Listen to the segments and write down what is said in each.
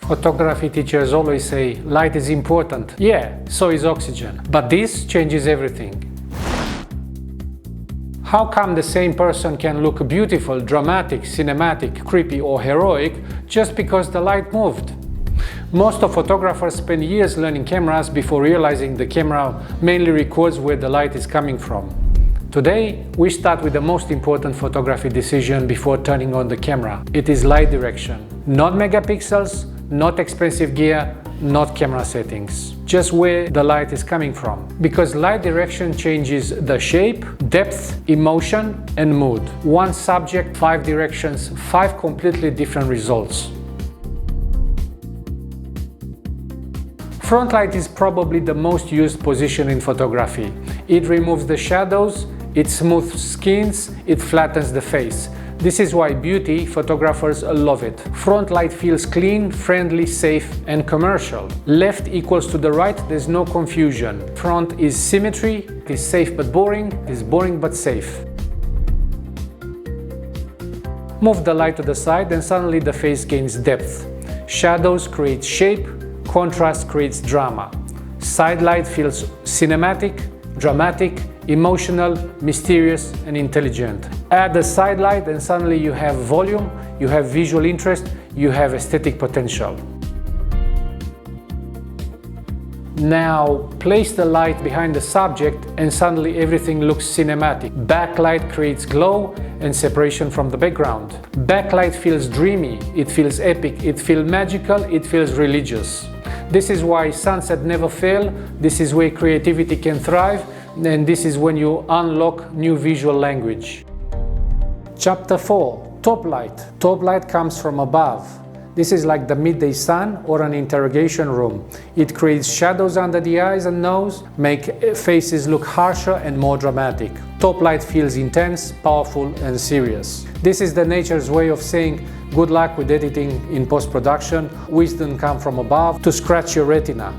Photography teachers always say light is important. Yeah, so is oxygen. But this changes everything. How come the same person can look beautiful, dramatic, cinematic, creepy or heroic just because the light moved? Most of photographers spend years learning cameras before realizing the camera mainly records where the light is coming from. Today, we start with the most important photography decision before turning on the camera. It is light direction. Not megapixels, not expensive gear, not camera settings. Just where the light is coming from. Because light direction changes the shape, depth, emotion, and mood. One subject, 5 directions, 5 completely different results. Front light is probably the most used position in photography. It removes the shadows, it smooths skins, it flattens the face. This is why beauty photographers love it. Front light feels clean, friendly, safe, and commercial. Left equals to the right, there's no confusion. Front is symmetry, it is safe but boring, it is boring but safe. Move the light to the side and suddenly the face gains depth. Shadows create shape, contrast creates drama. Side light feels cinematic, dramatic, emotional, mysterious, and intelligent. Add the side light and suddenly you have volume, you have visual interest, you have aesthetic potential. Now place the light behind the subject and suddenly everything looks cinematic. Backlight creates glow and separation from the background. Backlight feels dreamy, it feels epic, it feels magical, it feels religious. This is why sunset never fail, this is where creativity can thrive, and this is when you unlock new visual language. Chapter 4. Top light. Top light comes from above. This is like the midday sun or an interrogation room. It creates shadows under the eyes and nose, make faces look harsher and more dramatic. Top light feels intense, powerful and serious. This is the nature's way of saying good luck with editing in post-production, wisdom comes from above to scratch your retina.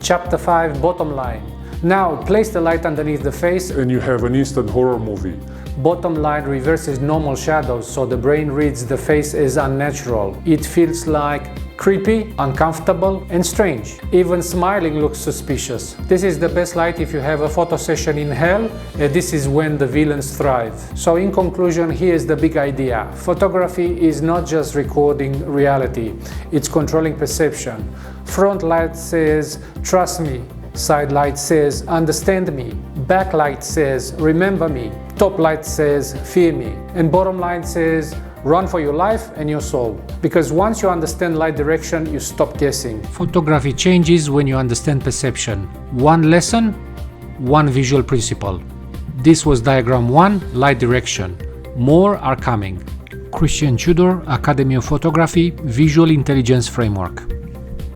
Chapter 5. Bottom line. Now place the light underneath the face and you have an instant horror movie. Bottom line reverses normal shadows so the brain reads the face as unnatural. It feels like creepy, uncomfortable and strange. Even smiling looks suspicious. This is the best light if you have a photo session in hell, and this is when the villains thrive. So in conclusion, here's the big idea. Photography is not just recording reality, it's controlling perception. Front light says, trust me. Side light says, understand me. Backlight says, remember me. Top light says, fear me. And bottom light says, run for your life and your soul. Because once you understand light direction, you stop guessing. Photography changes when you understand perception. One lesson, one visual principle. This was diagram 1, light direction. More are coming. Christian Tudor, Academy of Photography, Visual Intelligence Framework.